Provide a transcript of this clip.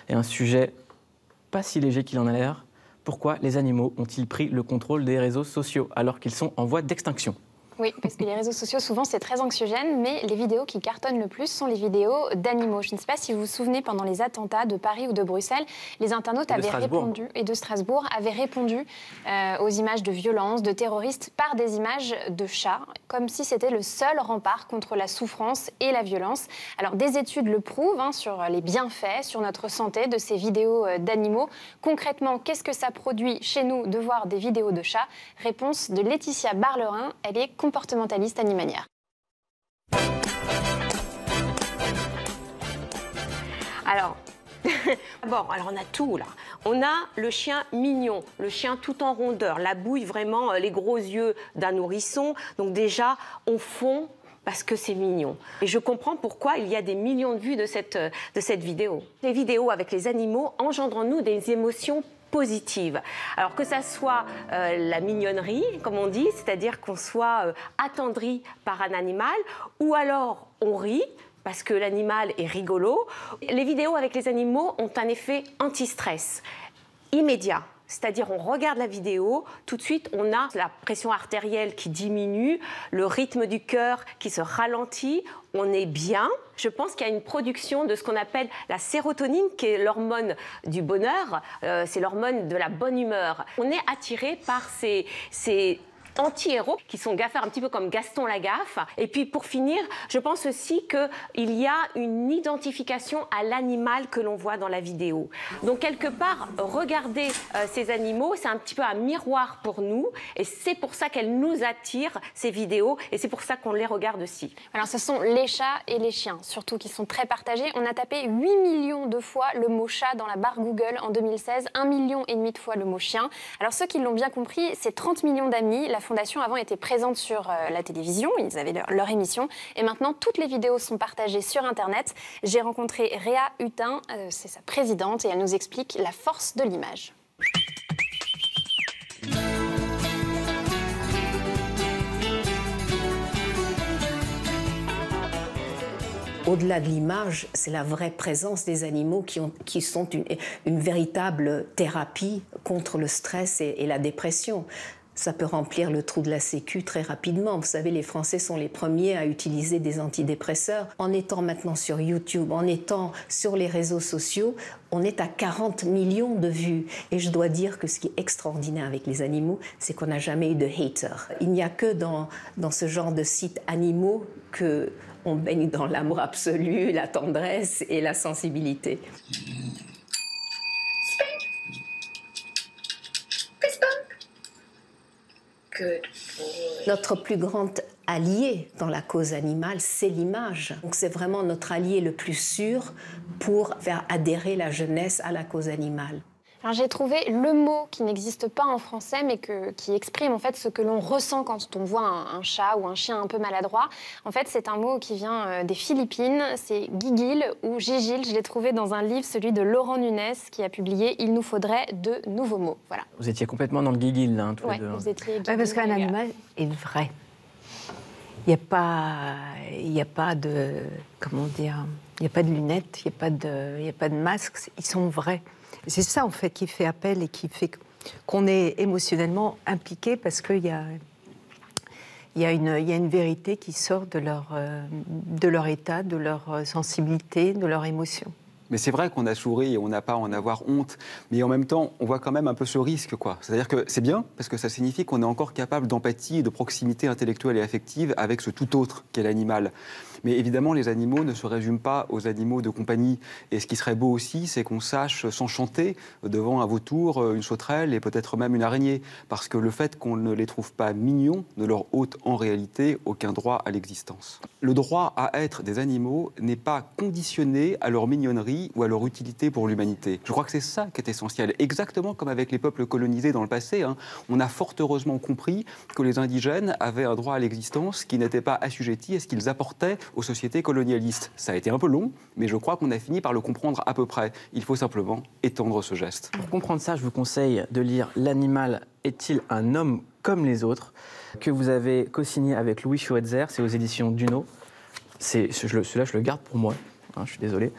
Et un sujet pas si léger qu'il en a l'air. Pourquoi les animaux ont-ils pris le contrôle des réseaux sociaux alors qu'ils sont en voie d'extinction ? Oui, parce que les réseaux sociaux, souvent, c'est très anxiogène, mais les vidéos qui cartonnent le plus sont les vidéos d'animaux. Je ne sais pas si vous vous souvenez, pendant les attentats de Paris ou de Bruxelles, les internautes avaient répondu, et de Strasbourg, avaient répondu aux images de violence, de terroristes, par des images de chats, comme si c'était le seul rempart contre la souffrance et la violence. Alors, des études le prouvent, sur les bienfaits, sur notre santé de ces vidéos d'animaux. Concrètement, qu'est-ce que ça produit chez nous de voir des vidéos de chats ? Réponse de Laetitia Barlerin, elle est comportementaliste animalière. Alors, alors on a tout là. On a le chien mignon, le chien tout en rondeur, la bouille vraiment, les gros yeux d'un nourrisson. Donc déjà, on fond parce que c'est mignon. Et je comprends pourquoi il y a des millions de vues de cette vidéo. Les vidéos avec les animaux engendrent en nous des émotions positive. Alors que ça soit la mignonnerie, comme on dit, c'est-à-dire qu'on soit attendri par un animal, ou alors on rit parce que l'animal est rigolo. Les vidéos avec les animaux ont un effet anti-stress immédiat. C'est-à-dire on regarde la vidéo, tout de suite on a la pression artérielle qui diminue, le rythme du cœur qui se ralentit, on est bien. Je pense qu'il y a une production de ce qu'on appelle la sérotonine, qui est l'hormone du bonheur, c'est l'hormone de la bonne humeur. On est attiré par ces anti-héros qui sont gaffeurs, un petit peu comme Gaston Lagaffe. Et puis pour finir, je pense aussi qu'il y a une identification à l'animal que l'on voit dans la vidéo. Donc quelque part, regarder ces animaux, c'est un petit peu un miroir pour nous, et c'est pour ça qu'elles nous attirent, ces vidéos, et c'est pour ça qu'on les regarde aussi. Alors ce sont les chats et les chiens, surtout, qui sont très partagés. On a tapé 8 millions de fois le mot chat dans la barre Google en 2016, 1,5 million de fois le mot chien. Alors ceux qui l'ont bien compris, c'est 30 millions d'amis. La Fondation avant était présente sur la télévision, ils avaient leur émission, et maintenant toutes les vidéos sont partagées sur Internet. J'ai rencontré Réa Hutin, c'est sa présidente, et elle nous explique la force de l'image. Au-delà de l'image, c'est la vraie présence des animaux qui sont une véritable thérapie contre le stress et la dépression. Ça peut remplir le trou de la Sécu très rapidement. Vous savez, les Français sont les premiers à utiliser des antidépresseurs. En étant maintenant sur YouTube, en étant sur les réseaux sociaux, on est à 40 millions de vues. Et je dois dire que ce qui est extraordinaire avec les animaux, c'est qu'on n'a jamais eu de haters. Il n'y a que dans ce genre de sites animaux qu'on baigne dans l'amour absolu, la tendresse et la sensibilité. Notre plus grand allié dans la cause animale, c'est l'image. Donc c'est vraiment notre allié le plus sûr pour faire adhérer la jeunesse à la cause animale. Alors j'ai trouvé le mot qui n'existe pas en français, mais qui exprime en fait ce que l'on ressent quand on voit un chat ou un chien un peu maladroit. En fait, c'est un mot qui vient des Philippines, c'est gigil ou gigil. Je l'ai trouvé dans un livre, celui de Laurent Nunez, qui a publié « Il nous faudrait de nouveaux mots ». Voilà. Vous étiez complètement dans le gigil, là, tous les deux. Vous étiez parce qu'un animal est vrai. Il n'y a pas de, comment dire, il n'y a pas de lunettes, il n'y a pas de masques, ils sont vrais. C'est ça, en fait, qui fait appel et qui fait qu'on est émotionnellement impliqué, parce qu'il y a une vérité qui sort de leur état, de leur sensibilité, de leur émotion. Mais c'est vrai qu'on a souri et on n'a pas à en avoir honte. Mais en même temps, on voit quand même un peu ce risque, quoi. C'est-à-dire que c'est bien, parce que ça signifie qu'on est encore capable d'empathie et de proximité intellectuelle et affective avec ce tout autre qu'est l'animal. Mais évidemment, les animaux ne se résument pas aux animaux de compagnie. Et ce qui serait beau aussi, c'est qu'on sache s'enchanter devant un vautour, une sauterelle et peut-être même une araignée. Parce que le fait qu'on ne les trouve pas mignons ne leur ôte en réalité aucun droit à l'existence. Le droit à être des animaux n'est pas conditionné à leur mignonnerie ou à leur utilité pour l'humanité. Je crois que c'est ça qui est essentiel. Exactement comme avec les peuples colonisés dans le passé, on a fort heureusement compris que les indigènes avaient un droit à l'existence qui n'était pas assujetti à ce qu'ils apportaient aux sociétés colonialistes. Ça a été un peu long, mais je crois qu'on a fini par le comprendre à peu près. Il faut simplement étendre ce geste. Pour comprendre ça, je vous conseille de lire « L'animal est-il un homme comme les autres ?» que vous avez co-signé avec Louis Schweitzer, c'est aux éditions Duno. Celui-là, je le garde pour moi, je suis désolé.